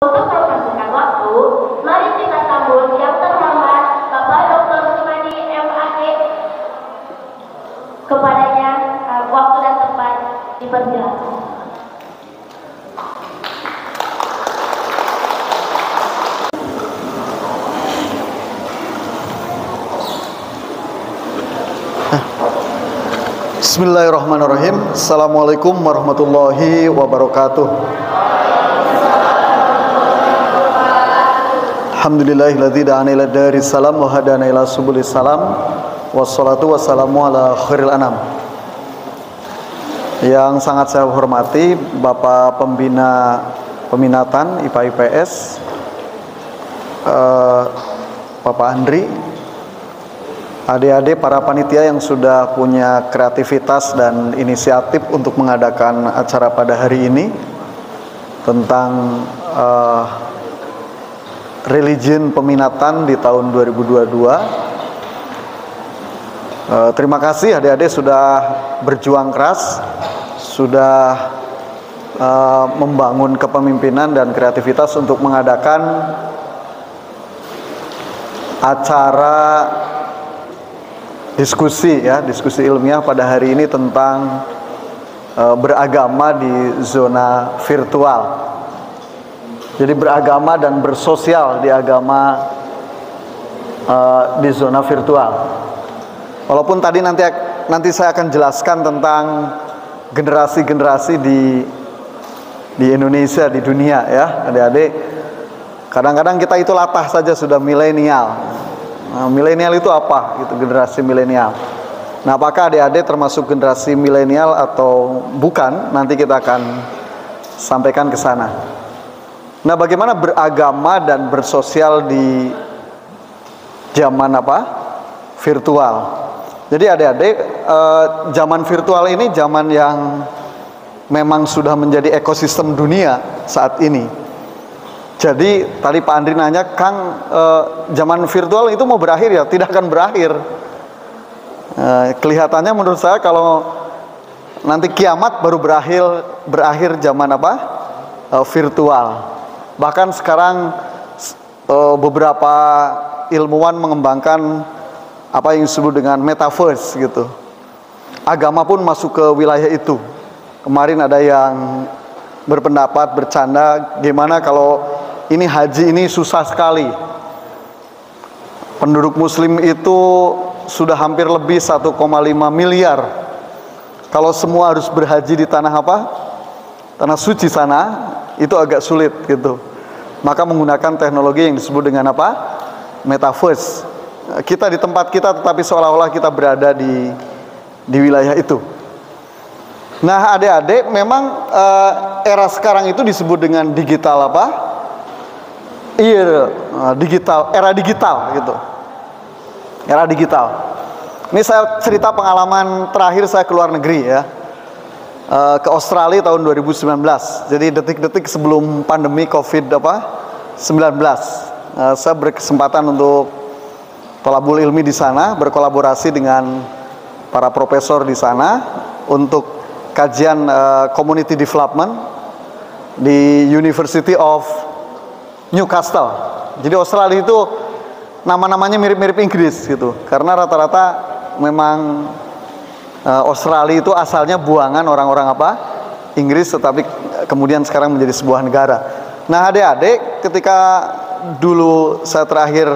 Untuk mempersingkat waktu, mari kita sambut yang terhormat Bapak Dr. Rusmadi MAG. Kepadanya waktu dan tempat dipersilakan. Bismillahirrahmanirrahim. Assalamualaikum warahmatullahi wabarakatuh. Alhamdulillahilladzi da'ana ila daris salam wa hadana ila subulis salam. Wassalatu wassalamu ala khairil anam. Yang sangat saya hormati Bapak Pembina Peminatan IPA IPS, Bapak Andri, adik-adik para panitia yang sudah punya kreativitas dan inisiatif untuk mengadakan acara pada hari ini tentang religion peminatan di tahun 2022. Terima kasih adik-adik sudah berjuang keras, sudah membangun kepemimpinan dan kreativitas untuk mengadakan acara diskusi ilmiah pada hari ini tentang beragama di zona virtual. Jadi beragama dan bersosial di agama di zona virtual. Walaupun tadi nanti saya akan jelaskan tentang generasi-generasi di Indonesia, di dunia ya, adik-adik. Kadang-kadang kita itu latah saja sudah milenial. Nah, milenial itu apa? Itu generasi milenial. Nah, apakah adik-adik termasuk generasi milenial atau bukan? Nanti kita akan sampaikan ke sana. Nah, bagaimana beragama dan bersosial di zaman virtual. Jadi adik-adik, zaman virtual ini zaman yang memang sudah menjadi ekosistem dunia saat ini. Jadi tadi Pak Andri nanya, Kang, zaman virtual itu mau berakhir ya? Tidak akan berakhir. Kelihatannya menurut saya kalau nanti kiamat baru berakhir zaman virtual. Bahkan sekarang beberapa ilmuwan mengembangkan apa yang disebut dengan metaverse gitu. Agama pun masuk ke wilayah itu. Kemarin ada yang berpendapat, bercanda, gimana kalau ini haji ini susah sekali. Penduduk muslim itu sudah hampir lebih 1,5 miliar. Kalau semua harus berhaji di tanah tanah suci sana, itu agak sulit gitu. Maka menggunakan teknologi yang disebut dengan metaverse. Kita di tempat kita tetapi seolah-olah kita berada di wilayah itu. Nah, adik-adik, memang era sekarang itu disebut dengan digital era digital gitu. Era digital. Ini saya cerita pengalaman terakhir saya ke luar negeri ya. Ke Australia tahun 2019. Jadi detik-detik sebelum pandemi COVID-19. Saya berkesempatan untuk thalabul ilmi di sana, berkolaborasi dengan para profesor di sana untuk kajian community development di University of Newcastle. Jadi Australia itu nama-namanya mirip-mirip Inggris gitu. Karena rata-rata memang Australia itu asalnya buangan orang-orang Inggris, tetapi kemudian sekarang menjadi sebuah negara. Nah, adik-adik, ketika dulu saya terakhir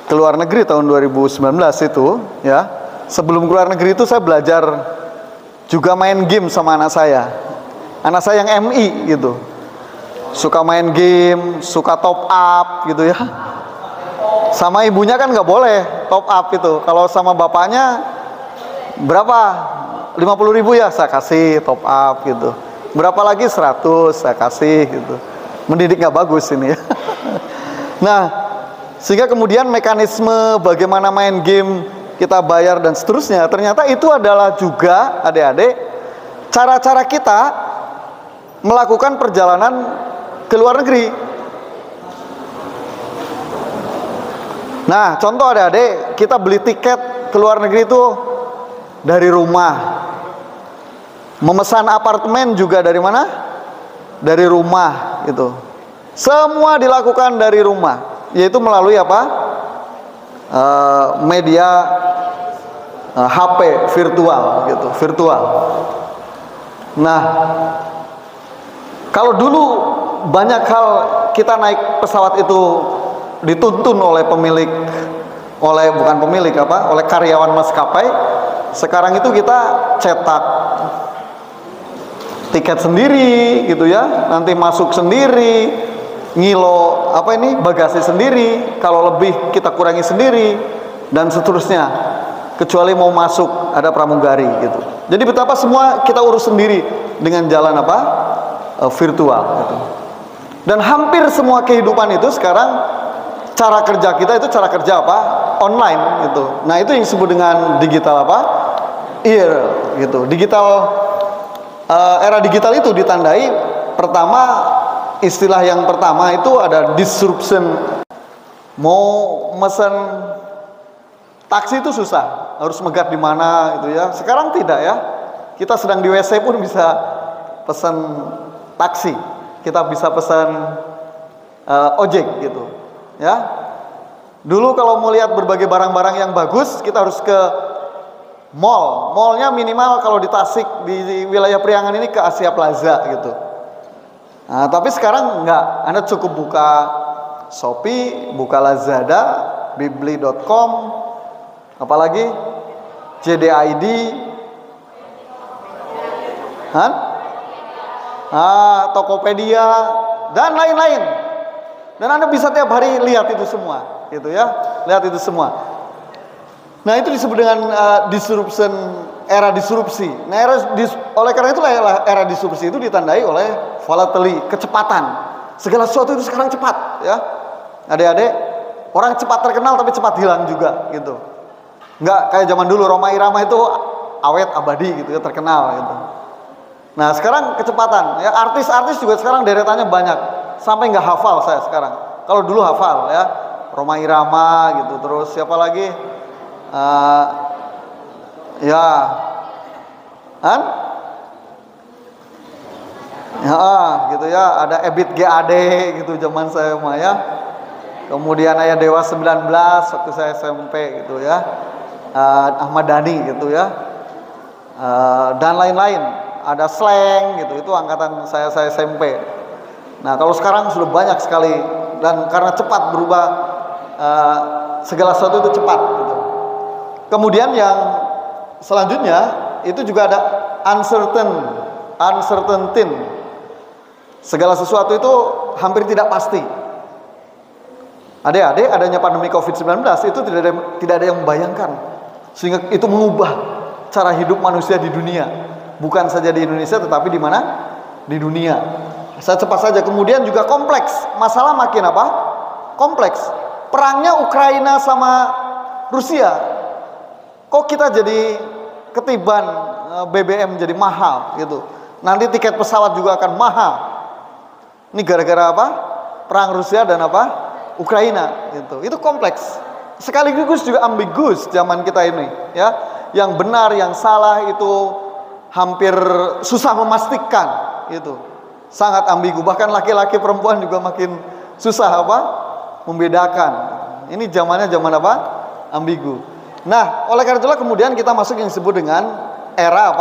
ke luar negeri tahun 2019 itu ya, sebelum ke luar negeri itu saya belajar juga main game sama anak saya. Anak saya yang MI gitu. Suka main game, suka top up gitu ya. Sama ibunya kan nggak boleh top up itu. Kalau sama bapaknya berapa? 50.000 ya saya kasih top up gitu. Berapa lagi? 100 saya kasih gitu. Mendidik nggak bagus ini ya. Nah, sehingga kemudian mekanisme bagaimana main game, kita bayar dan seterusnya, ternyata itu adalah juga adik-adik cara-cara kita melakukan perjalanan ke luar negeri. Nah, contoh adik-adik, kita beli tiket ke luar negeri itu dari rumah. Memesan apartemen juga dari mana? Dari rumah itu. Semua dilakukan dari rumah, yaitu melalui apa? Media HP virtual gitu, virtual. Nah, kalau dulu banyak hal kita naik pesawat itu dituntun oleh pemilik, bukan pemilik oleh karyawan maskapai. Sekarang itu kita cetak tiket sendiri gitu ya, nanti masuk sendiri, ngilo bagasi sendiri, kalau lebih kita kurangi sendiri dan seterusnya, kecuali mau masuk ada pramugari gitu. Jadi betapa semua kita urus sendiri dengan jalan virtual gitu. Dan hampir semua kehidupan itu sekarang cara kerja kita itu cara kerja online gitu. Nah, itu yang disebut dengan digital gitu. Digital, era digital itu ditandai pertama, istilah yang pertama itu ada disruption. Mau mesen taksi itu susah, harus megat di mana gitu ya. Sekarang tidak ya. Kita sedang di WC pun bisa pesan taksi. Kita bisa pesan ojek gitu. Ya. Dulu kalau mau lihat berbagai barang-barang yang bagus, kita harus ke mall. Mallnya minimal kalau di Tasik, di wilayah Priangan ini ke Asia Plaza gitu. Nah, tapi sekarang enggak. Anda cukup buka Shopee, buka Lazada, bibli.com, apalagi JDID, Tokopedia dan lain-lain. Dan Anda bisa tiap hari lihat itu semua, gitu ya, lihat itu semua. Nah, itu disebut dengan disruption, era disrupsi. Nah, oleh karena itu era disrupsi itu ditandai oleh volatility, kecepatan. Segala sesuatu itu sekarang cepat, ya. Adik-adik, orang cepat terkenal tapi cepat hilang juga, gitu. Nggak kayak zaman dulu Rhoma Irama itu awet abadi gitu ya, terkenal gitu. Nah, sekarang kecepatan ya, artis-artis juga sekarang deretannya banyak, sampai nggak hafal saya sekarang. Kalau dulu hafal ya, Rhoma Irama gitu, terus siapa lagi? Gitu ya, ada Ebit GAD gitu zaman saya mah ya. Kemudian ada Dewa 19 waktu saya SMP gitu ya. Ahmad Dhani gitu ya. Dan lain-lain. Ada Slang gitu, itu angkatan saya SMP. Nah, kalau sekarang sudah banyak sekali, dan karena cepat berubah, segala sesuatu itu cepat gitu. Kemudian yang selanjutnya itu juga ada uncertainty. Segala sesuatu itu hampir tidak pasti. Adik-adik, adanya pandemi COVID-19 itu tidak ada yang membayangkan, sehingga itu mengubah cara hidup manusia di dunia. Bukan saja di Indonesia, tetapi di mana? Di dunia. Cepat saja. Kemudian juga kompleks. Masalah makin kompleks. Perangnya Ukraina sama Rusia. Kok kita jadi ketiban, BBM jadi mahal gitu. Nanti tiket pesawat juga akan mahal. Ini gara-gara apa? Perang Rusia dan Ukraina gitu. Itu kompleks. Sekaligus juga ambigus zaman kita ini, ya. Yang benar, yang salah itu hampir susah memastikan gitu. Sangat ambigu. Bahkan laki-laki perempuan juga makin susah membedakan. Ini zamannya zaman ambigu. Nah, oleh karena itulah kemudian kita masuk yang disebut dengan era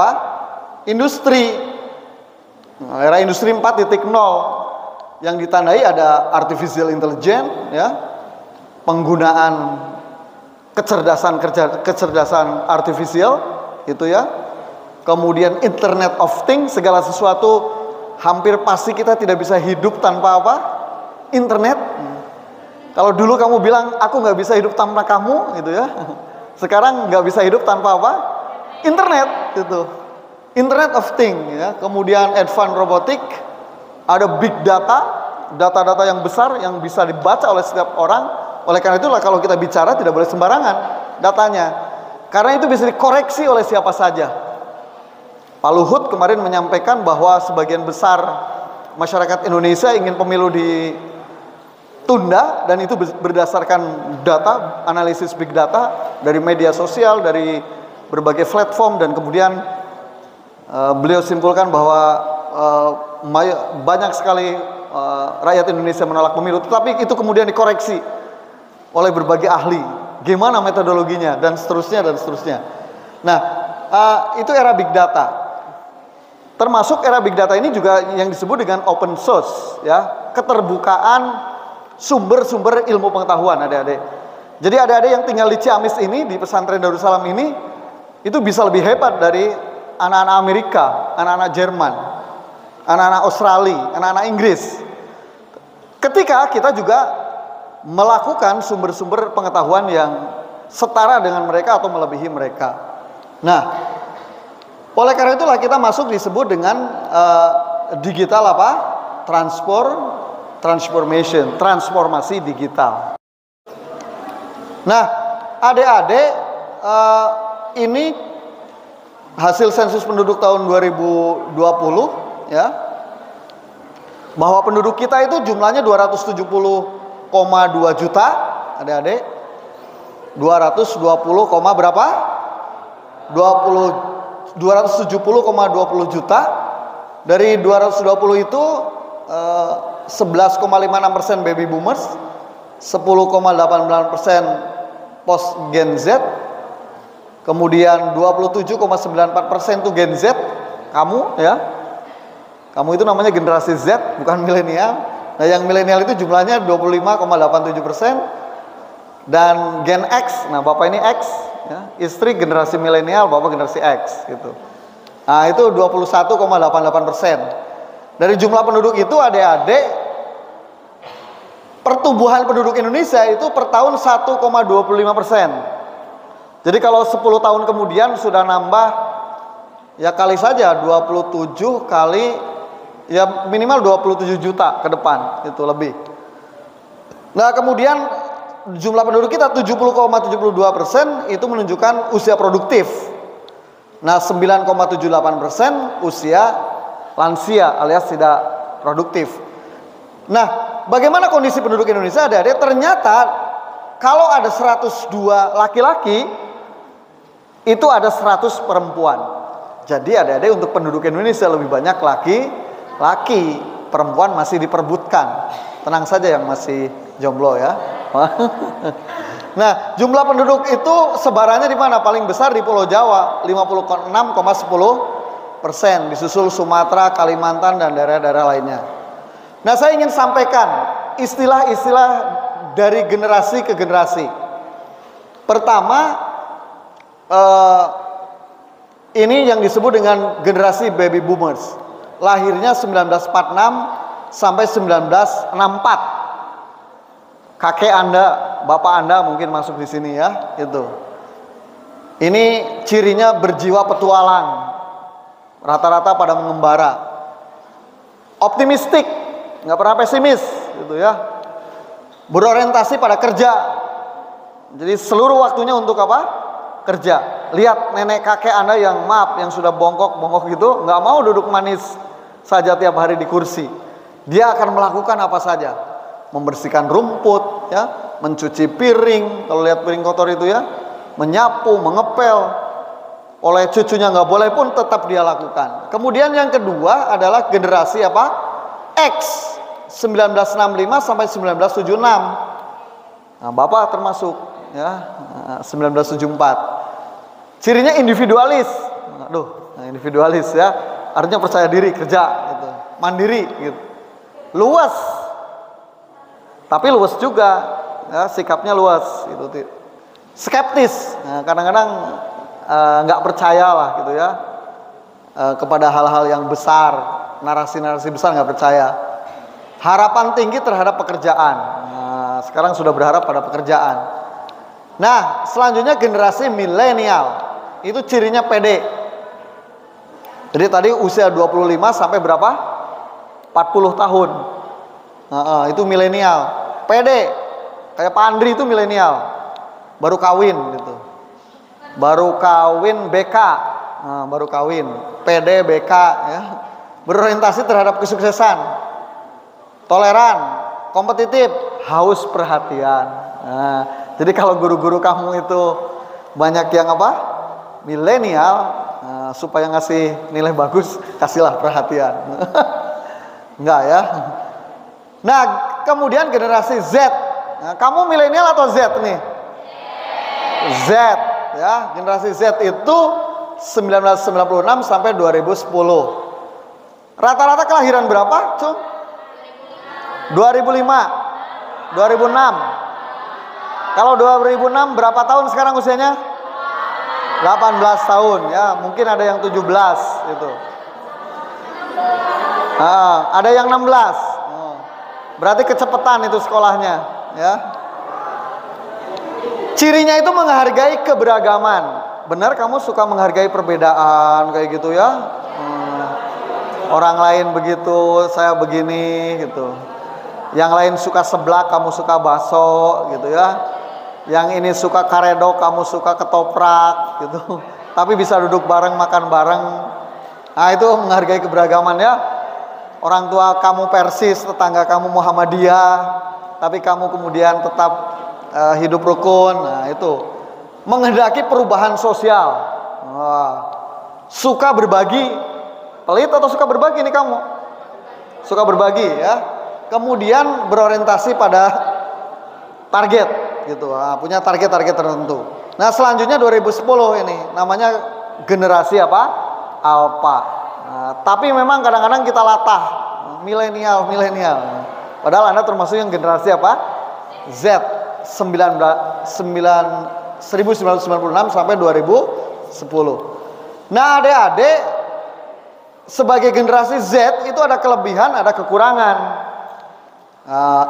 industri. Era industri 4.0 yang ditandai ada artificial intelligence ya. Penggunaan kecerdasan artifisial itu ya. Kemudian Internet of Things, segala sesuatu hampir pasti kita tidak bisa hidup tanpa internet. Kalau dulu kamu bilang aku nggak bisa hidup tanpa kamu gitu ya, sekarang nggak bisa hidup tanpa internet gitu. Internet of Things ya. Kemudian advanced robotic, ada big data yang besar yang bisa dibaca oleh setiap orang. Oleh karena itulah kalau kita bicara tidak boleh sembarangan datanya, karena itu bisa dikoreksi oleh siapa saja. Pak Luhut kemarin menyampaikan bahwa sebagian besar masyarakat Indonesia ingin pemilu ditunda, dan itu berdasarkan data, analisis big data dari media sosial, dari berbagai platform, dan kemudian beliau simpulkan bahwa banyak sekali rakyat Indonesia menolak pemilu, tetapi itu kemudian dikoreksi oleh berbagai ahli. Gimana metodologinya dan seterusnya dan seterusnya. Nah, itu era big data. Termasuk era big data ini juga yang disebut dengan open source, ya, keterbukaan sumber-sumber ilmu pengetahuan, adik-adik. Jadi adik-adik yang tinggal di Ciamis ini, di pesantren Darussalam ini, itu bisa lebih hebat dari anak-anak Amerika, anak-anak Jerman, anak-anak Australia, anak-anak Inggris. Ketika kita juga melakukan sumber-sumber pengetahuan yang setara dengan mereka atau melebihi mereka. Nah, oleh karena itulah kita masuk disebut dengan digital apa? Transformation, transformasi digital. Nah, adik-adik, ini hasil sensus penduduk tahun 2020, ya, bahwa penduduk kita itu jumlahnya 270,2 juta, adik-adik. 220, berapa? 270,20 juta. Dari 220 itu 11,56% baby boomers, 10,89% post Gen Z, kemudian 27,94% itu Gen Z, kamu, ya, kamu itu namanya generasi Z, bukan milenial. Nah, yang milenial itu jumlahnya 25,87%, dan Gen X, nah bapak ini X, ya, istri generasi milenial, bapak generasi X, gitu. Nah, itu 21,88%. Dari jumlah penduduk itu, adik-adik, pertumbuhan penduduk Indonesia itu per tahun 1,25%. Jadi kalau 10 tahun kemudian sudah nambah, ya kali saja 27 kali, ya minimal 27 juta ke depan, itu lebih. Nah, kemudian jumlah penduduk kita 70,72% itu menunjukkan usia produktif. Nah, 9,78% usia lansia alias tidak produktif. Nah, bagaimana kondisi penduduk Indonesia? Adik-adik, ternyata kalau ada 102 laki-laki, itu ada 100 perempuan. Jadi adik-adik, untuk penduduk Indonesia lebih banyak laki-laki, perempuan masih diperebutkan. Tenang saja yang masih jomblo, ya. Nah, jumlah penduduk itu sebarannya di mana? Paling besar di Pulau Jawa, 56,10%, disusul Sumatera, Kalimantan, dan daerah-daerah lainnya. Nah, saya ingin sampaikan istilah-istilah dari generasi ke generasi. Pertama, ini yang disebut dengan generasi baby boomers. Lahirnya 1946 sampai 1964. Kakek Anda, bapak Anda mungkin masuk di sini, ya, itu. Ini cirinya berjiwa petualang. Rata-rata pada mengembara. Optimistik, nggak pernah pesimis, gitu, ya. Berorientasi pada kerja. Jadi seluruh waktunya untuk apa? Kerja. Lihat nenek kakek Anda yang yang sudah bongkok-bongkok gitu, nggak mau duduk manis saja tiap hari di kursi. Dia akan melakukan apa saja. Membersihkan rumput, ya, mencuci piring, kalau lihat piring kotor itu, ya, menyapu, mengepel. Oleh cucunya nggak boleh pun tetap dia lakukan. Kemudian yang kedua adalah generasi apa? X, 1965 sampai 1976. Nah, bapak termasuk, ya, 1974. Cirinya individualis. Individualis, ya, artinya percaya diri, kerja, gitu, mandiri, gitu, luas. Tapi luas juga, ya, sikapnya luas, gitu. Skeptis, nah, kadang-kadang nggak percaya lah, gitu, ya, kepada hal-hal yang besar, narasi-narasi besar nggak percaya. Harapan tinggi terhadap pekerjaan. Nah, sekarang sudah berharap pada pekerjaan. Nah, selanjutnya generasi milenial, itu cirinya pede. Jadi tadi usia 25 sampai berapa? 40 tahun. Nah, itu milenial. Pede, kayak Pak Andri itu milenial, baru kawin, gitu, baru kawin BK, baru kawin, PD BK, ya, berorientasi terhadap kesuksesan, toleran, kompetitif, haus perhatian. Nah, jadi kalau guru-guru kamu itu banyak yang apa? Milenial, supaya ngasih nilai bagus, kasihlah perhatian. Enggak, ya. Nah, kemudian generasi Z. Nah, kamu milenial atau Z nih? Z, ya. Generasi Z itu 1996 sampai 2010. Rata-rata kelahiran berapa, Cung? 2005, 2006. Kalau 2006 berapa tahun sekarang usianya? 18 tahun, ya. Mungkin ada yang 17 gitu. Ada yang 16. Berarti kecepatan itu sekolahnya, ya. Cirinya itu menghargai keberagaman. Benar, kamu suka menghargai perbedaan kayak gitu ya. Orang lain begitu, saya begini gitu. Yang lain suka seblak, kamu suka bakso gitu ya. Yang ini suka karedok, kamu suka ketoprak gitu. Tapi bisa duduk bareng, makan bareng. Nah, itu menghargai keberagaman ya. Orang tua kamu Persis, tetangga kamu Muhammadiyah, tapi kamu kemudian tetap hidup rukun. Nah, itu menghendaki perubahan sosial. Suka berbagi, pelit atau suka berbagi nih kamu? Suka berbagi ya. Kemudian berorientasi pada target gitu. Punya target-target tertentu. Nah, selanjutnya 2010 ini namanya generasi apa? Alpha. Tapi memang kadang-kadang kita latah milenial. Padahal Anda termasuk yang generasi apa? Z, 1996 sampai 2010. Nah, adik-adik, sebagai generasi Z itu ada kelebihan, ada kekurangan.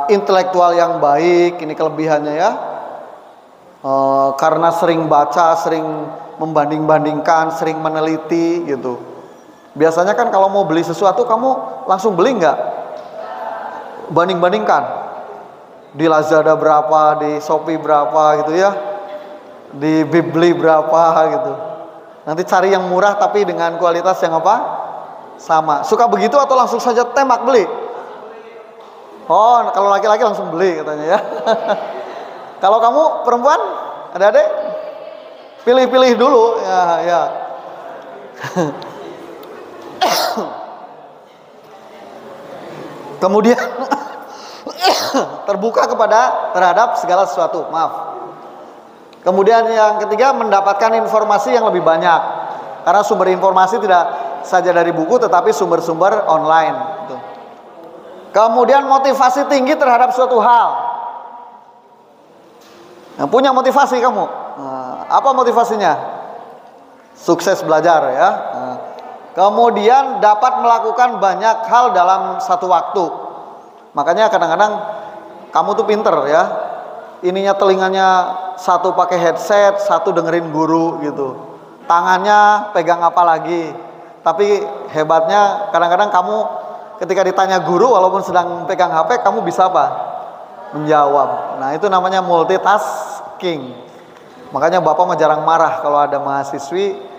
Intelektual yang baik, ini kelebihannya ya. Karena sering baca, sering membanding-bandingkan, sering meneliti gitu. Biasanya kan kalau mau beli sesuatu kamu langsung beli nggak? Banding-bandingkan. Di Lazada berapa, di Shopee berapa gitu ya. Di Bibli berapa gitu. Nanti cari yang murah tapi dengan kualitas yang apa? Sama. Suka begitu atau langsung saja tembak beli? Oh, kalau laki-laki langsung beli katanya ya. Kalau kamu perempuan, adik-adik, pilih-pilih dulu ya. Kemudian terbuka terhadap segala sesuatu. Maaf. Kemudian yang ketiga, mendapatkan informasi yang lebih banyak. Karena sumber informasi tidak saja dari buku, tetapi sumber-sumber online. Gitu. Kemudian motivasi tinggi terhadap suatu hal. Nah, punya motivasi kamu. Apa motivasinya? Sukses belajar ya. Kemudian dapat melakukan banyak hal dalam satu waktu. Makanya kadang-kadang kamu tuh pinter ya. Ininya telinganya satu pakai headset, satu dengerin guru gitu. Tangannya pegang apa lagi. Tapi hebatnya kadang-kadang kamu ketika ditanya guru walaupun sedang pegang HP, kamu bisa apa? Menjawab. Nah, itu namanya multitasking. Makanya Bapak mah jarang marah kalau ada mahasiswi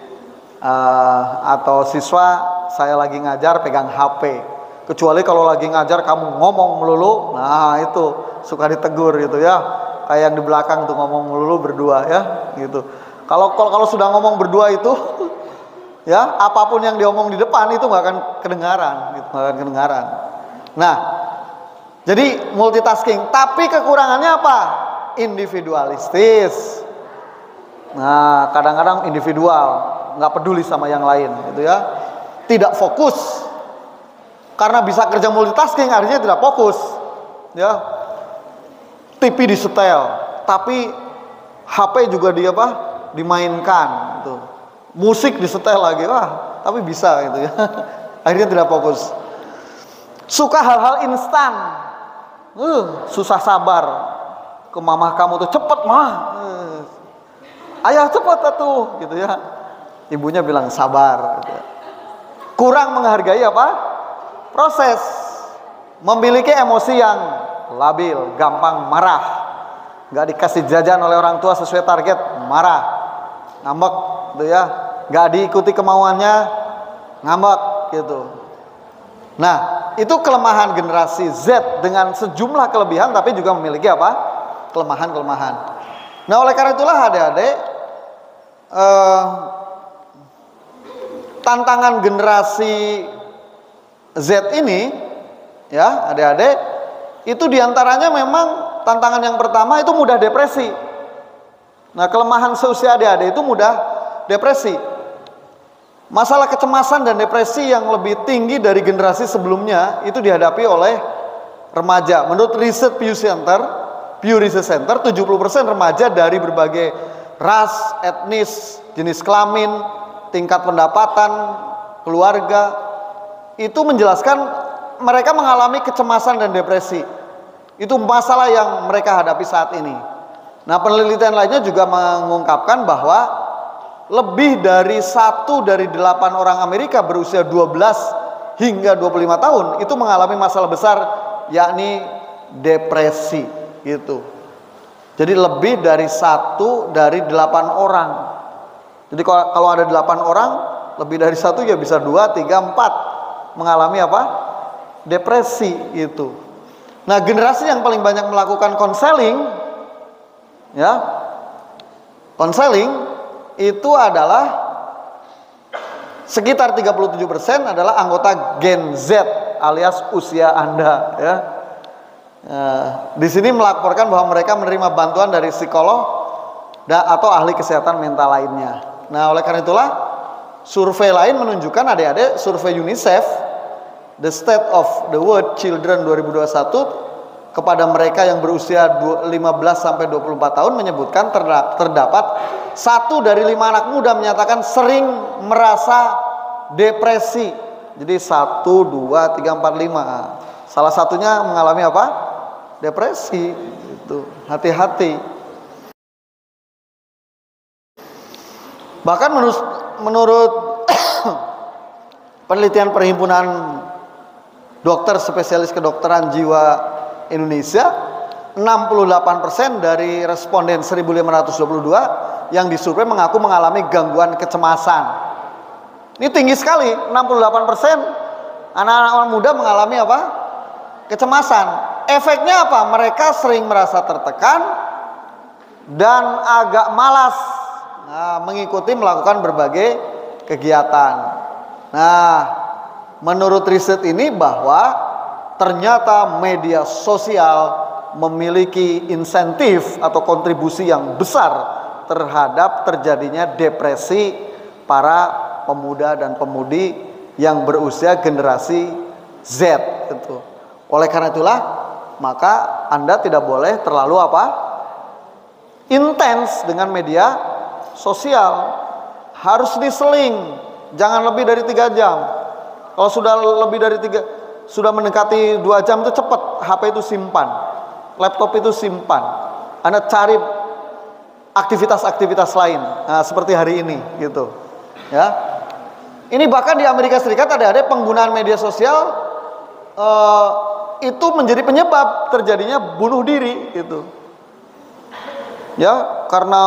atau siswa saya lagi ngajar pegang HP. Kecuali kalau lagi ngajar kamu ngomong melulu, nah itu suka ditegur gitu ya. Kayak yang di belakang tuh ngomong melulu berdua ya, gitu. Kalau sudah ngomong berdua itu, ya apapun yang diomong di depan itu nggak akan kedengaran, gitu, nggak akan kedengaran. Nah, jadi multitasking. Tapi kekurangannya apa? Individualistis. Nah, kadang-kadang individual, nggak peduli sama yang lain, gitu ya. Tidak fokus. Karena bisa kerja multitasking, artinya tidak fokus, ya. TV disetel, tapi HP juga dimainkan, gitu. Musik disetel lagi, wah, tapi bisa gitu ya. Akhirnya tidak fokus. Suka hal-hal instan, susah sabar. Ke mamah kamu tuh cepet mah, ayah cepet atuh, gitu ya. Ibunya bilang sabar. Gitu. Kurang menghargai apa? Proses. Memiliki emosi yang labil, gampang marah. Gak dikasih jajan oleh orang tua sesuai target, marah, ngambek, gitu ya. Gak diikuti kemauannya, ngambek, gitu. Nah, itu kelemahan generasi Z dengan sejumlah kelebihan, tapi juga memiliki apa? Kelemahan-kelemahan. Nah, oleh karena itulah adik-adik, tantangan generasi Z ini, ya adik-adik, Itu diantaranya memang tantangan yang pertama itu mudah depresi. Nah, kelemahan seusia adik-adik itu mudah depresi. Masalah kecemasan dan depresi yang lebih tinggi dari generasi sebelumnya itu dihadapi oleh remaja. Menurut riset Pew Research Center, 70% remaja dari berbagai ras, etnis, jenis kelamin, tingkat pendapatan, keluarga, itu menjelaskan mereka mengalami kecemasan dan depresi. Itu masalah yang mereka hadapi saat ini. Nah, penelitian lainnya juga mengungkapkan bahwa lebih dari 1 dari 8 orang Amerika berusia 12 hingga 25 tahun itu mengalami masalah besar, yakni depresi gitu. Jadi lebih dari 1 dari 8 orang. Jadi kalau ada 8 orang, lebih dari 1 ya bisa 2, 3, 4 mengalami apa? Depresi itu. Nah, generasi yang paling banyak melakukan konseling, ya, konseling itu adalah sekitar 37% adalah anggota Gen Z alias usia Anda, ya. Di sini melaporkan bahwa mereka menerima bantuan dari psikolog atau ahli kesehatan mental lainnya. Nah, oleh karena itulah survei lain menunjukkan adik-adik, survei UNICEF The State of the World Children 2021 kepada mereka yang berusia 15 sampai 24 tahun menyebutkan terdapat 1 dari 5 anak muda menyatakan sering merasa depresi. Jadi 1, 2, 3, 4, 5. Salah satunya mengalami apa? Depresi. Itu hati-hati. Bahkan menurut penelitian Perhimpunan Dokter Spesialis Kedokteran Jiwa Indonesia, 68% dari responden 1522 yang disurvei mengaku mengalami gangguan kecemasan. Ini tinggi sekali, 68% anak-anak muda mengalami apa? Kecemasan. Efeknya apa? Mereka sering merasa tertekan dan agak malas mengikuti melakukan berbagai kegiatan. Nah, menurut riset ini bahwa ternyata media sosial memiliki insentif atau kontribusi yang besar terhadap terjadinya depresi para pemuda dan pemudi yang berusia generasi Z itu. Oleh karena itulah maka Anda tidak boleh terlalu apa? Intens dengan media sosial. Harus diseling, jangan lebih dari 3 jam. Kalau sudah lebih dari 3, sudah mendekati 2 jam itu cepat, HP itu simpan, laptop itu simpan. Anda cari aktivitas-aktivitas lain, seperti hari ini, gitu. Ya, ini bahkan di Amerika Serikat ada penggunaan media sosial itu menjadi penyebab terjadinya bunuh diri, gitu. Ya, karena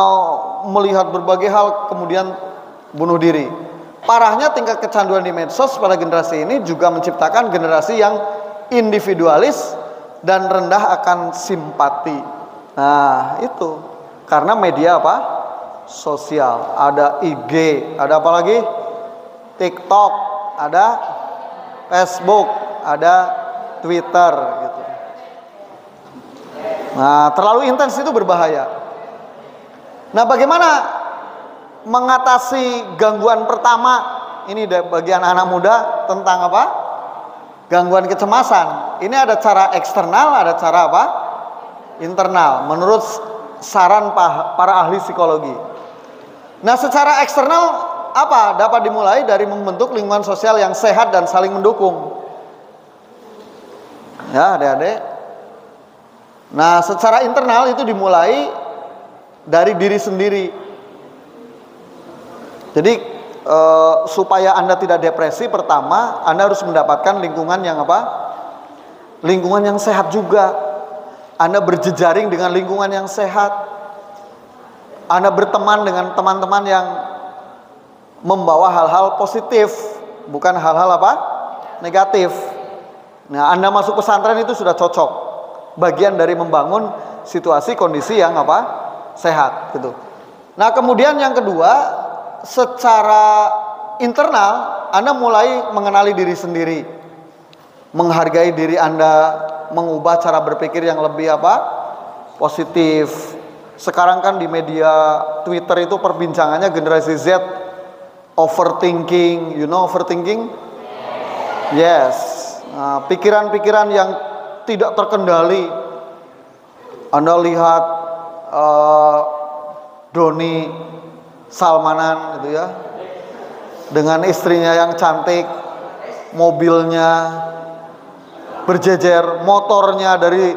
melihat berbagai hal kemudian bunuh diri. Parahnya tingkat kecanduan di medsos pada generasi ini juga menciptakan generasi yang individualis dan rendah akan simpati. Nah, itu karena media apa? Sosial. Ada IG, ada apa lagi? TikTok, ada Facebook, ada Twitter gitu. Nah, terlalu intens itu berbahaya. Nah, bagaimana mengatasi gangguan pertama ini bagi anak-anak muda tentang apa? Gangguan kecemasan. Ini ada cara eksternal, ada cara apa? Internal. Menurut saran para ahli psikologi. Nah, secara eksternal apa? Dapat dimulai dari membentuk lingkungan sosial yang sehat dan saling mendukung. Ya, adik-adik. Nah, secara internal itu dimulai dari diri sendiri. Jadi supaya Anda tidak depresi, pertama Anda harus mendapatkan lingkungan yang apa? Lingkungan yang sehat juga. Anda berjejaring dengan lingkungan yang sehat. Anda berteman dengan teman-teman yang membawa hal-hal positif, bukan hal-hal apa? Negatif. Nah, Anda masuk pesantren itu sudah cocok. Bagian dari membangun situasi kondisi yang apa? Sehat gitu. Nah, kemudian yang kedua, secara internal Anda mulai mengenali diri sendiri, menghargai diri Anda, mengubah cara berpikir yang lebih positif. Sekarang kan di media Twitter itu perbincangannya generasi Z overthinking, overthinking? Yes. Nah, pikiran-pikiran yang tidak terkendali. Anda lihat Doni Salmanan gitu ya, dengan istrinya yang cantik, mobilnya berjejer, motornya dari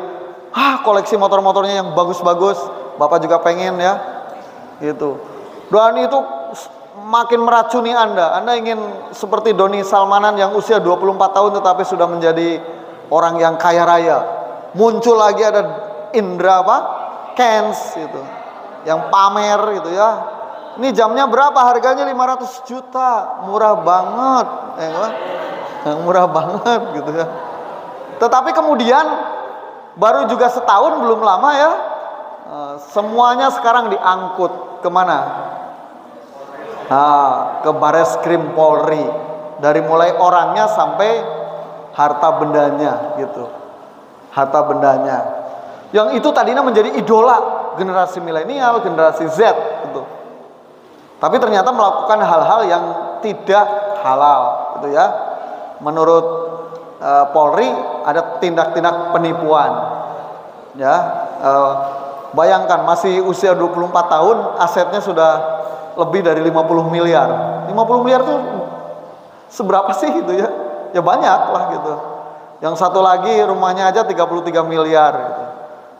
koleksi motor-motornya yang bagus-bagus. Bapak juga pengen ya gitu. Doni itu makin meracuni Anda. Anda ingin seperti Doni Salmanan yang usia 24 tahun tetapi sudah menjadi orang yang kaya raya. Muncul lagi ada Indra Kents gitu, yang pamer gitu ya. Ini jamnya berapa? Harganya 500 juta. Murah banget murah banget gitu ya. Tetapi kemudian baru juga setahun belum lama ya, semuanya sekarang diangkut kemana? Ke Bareskrim Polri, dari mulai orangnya sampai harta bendanya gitu, harta bendanya yang itu tadinya menjadi idola generasi milenial, generasi Z gitu. Tapi ternyata melakukan hal-hal yang tidak halal gitu ya. Menurut Polri ada tindak-tindak penipuan ya. Bayangkan masih usia 24 tahun asetnya sudah lebih dari 50 miliar. 50 miliar tuh seberapa sih gitu ya? Ya banyak lah gitu. Yang satu lagi rumahnya aja 33 miliar gitu.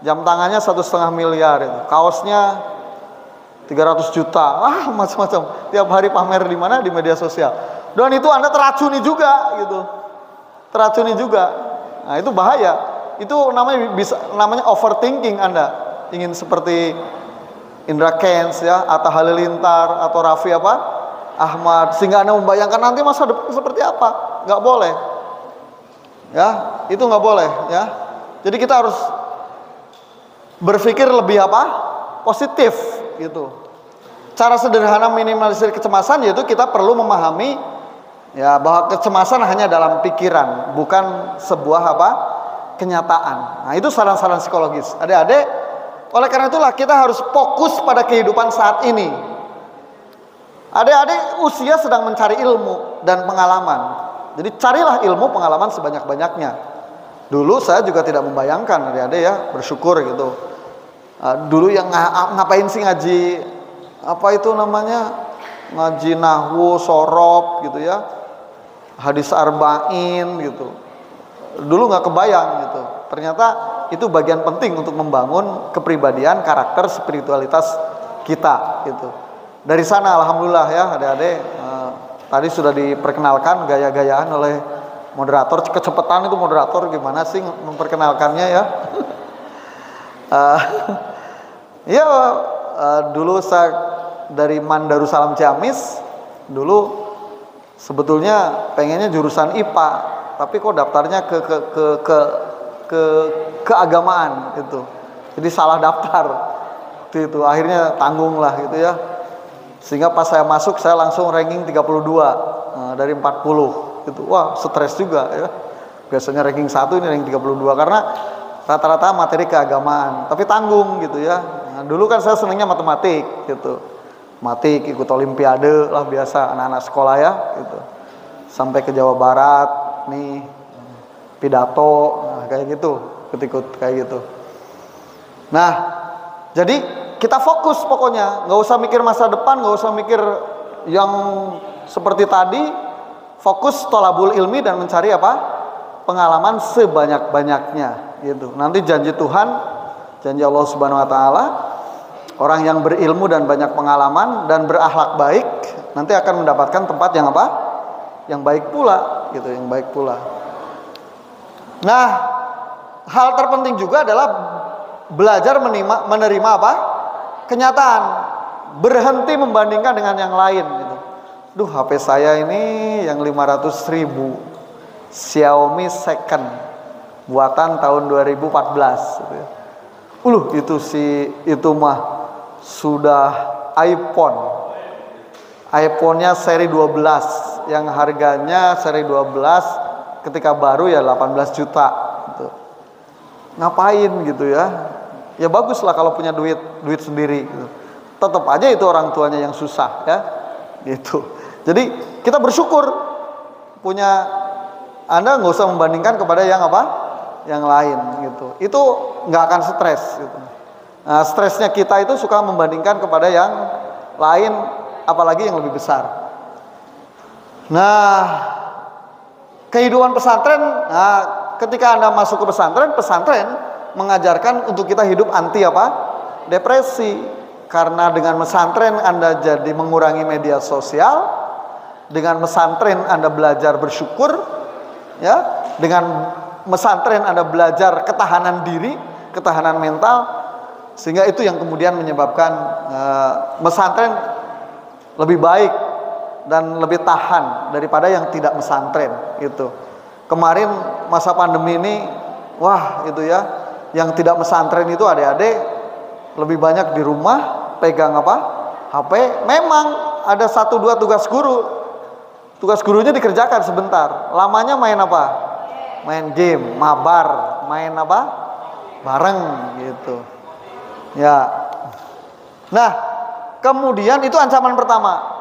Jam tangannya 1,5 miliar itu. Kaosnya 300 juta. Macam-macam. Tiap hari pamer di mana? Di media sosial. Dan itu Anda teracuni juga gitu. Teracuni juga. Nah, itu bahaya. Itu namanya overthinking Anda. Ingin seperti Indra Kents ya, Atta Halilintar atau Raffi Ahmad, sehingga Anda membayangkan nanti masa depan seperti apa. Nggak boleh. Ya, itu nggak boleh ya. Jadi kita harus berpikir lebih positif gitu. Cara sederhana minimalisir kecemasan yaitu kita perlu memahami ya bahwa kecemasan hanya dalam pikiran, bukan sebuah kenyataan. Nah, itu saran-saran psikologis. Adik-adik, oleh karena itulah kita harus fokus pada kehidupan saat ini. Adik-adik usia sedang mencari ilmu dan pengalaman. Jadi carilah ilmu pengalaman sebanyak-banyaknya. Dulu saya juga tidak membayangkan adik-adik ya, bersyukur gitu. Dulu yang ngapain sih ngaji ngaji nahwu, sorob gitu ya, hadis arba'in gitu. Dulu nggak kebayang gitu. Ternyata itu bagian penting untuk membangun kepribadian, karakter, spiritualitas kita gitu. Dari sana alhamdulillah ya adik-adik, tadi sudah diperkenalkan gaya-gayaan oleh moderator. Kecepatan itu moderator gimana sih memperkenalkannya ya. Dulu saya dari Mandarussalam Ciamis, dulu sebetulnya pengennya jurusan IPA, tapi kok daftarnya ke keagamaan gitu. Jadi salah daftar. Itu akhirnya tanggung lah gitu ya. Sehingga pas saya masuk saya langsung ranking 32 dari 40 gitu. Wah, stres juga ya. Biasanya ranking 1 ini ranking 32 karena rata-rata materi keagamaan, tapi tanggung gitu ya. Nah, dulu kan saya senangnya matematik gitu. Matematik, ikut olimpiade lah biasa anak-anak sekolah ya gitu. Sampai ke Jawa Barat nih pidato, kayak gitu, ikut kayak gitu. Nah, jadi kita fokus pokoknya, nggak usah mikir masa depan, nggak usah mikir yang seperti tadi. Fokus thalabul ilmi dan mencari pengalaman sebanyak-banyaknya gitu. Nanti janji Tuhan, janji Allah Subhanahu wa taala, orang yang berilmu dan banyak pengalaman dan berakhlak baik nanti akan mendapatkan tempat yang yang baik pula gitu, yang baik pula. Nah, hal terpenting juga adalah belajar menerima kenyataan, berhenti membandingkan dengan yang lain gitu. Duh, HP saya ini yang 500.000 Xiaomi second buatan tahun 2014 gitu ya. Itu mah sudah iPhone-nya seri 12 yang harganya seri 12 ketika baru ya 18 juta gitu. ngapain gitu ya. Ya bagus lah kalau punya duit sendiri gitu. Tetap aja itu orang tuanya yang susah ya gitu. Jadi kita bersyukur punya, Anda nggak usah membandingkan kepada yang apa, yang lain gitu. Itu nggak akan stres gitu. Nah, stresnya kita itu suka membandingkan kepada yang lain, apalagi yang lebih besar. Nah, kehidupan pesantren, nah, ketika Anda masuk ke pesantren, pesantren mengajarkan untuk kita hidup anti apa? Depresi. Karena dengan pesantren Anda jadi mengurangi media sosial, dengan pesantren Anda belajar bersyukur, ya, dengan pesantren Anda belajar ketahanan diri, ketahanan mental, sehingga itu yang kemudian menyebabkan pesantren lebih baik dan lebih tahan daripada yang tidak pesantren gitu. Kemarin masa pandemi ini, wah itu ya, yang tidak pesantren itu adik-adik lebih banyak di rumah pegang apa? HP. Memang ada 1-2 tugas guru. Tugas gurunya dikerjakan sebentar. Lamanya main apa? Main game, mabar, main apa? Bareng gitu. Ya. Nah, kemudian itu ancaman pertama.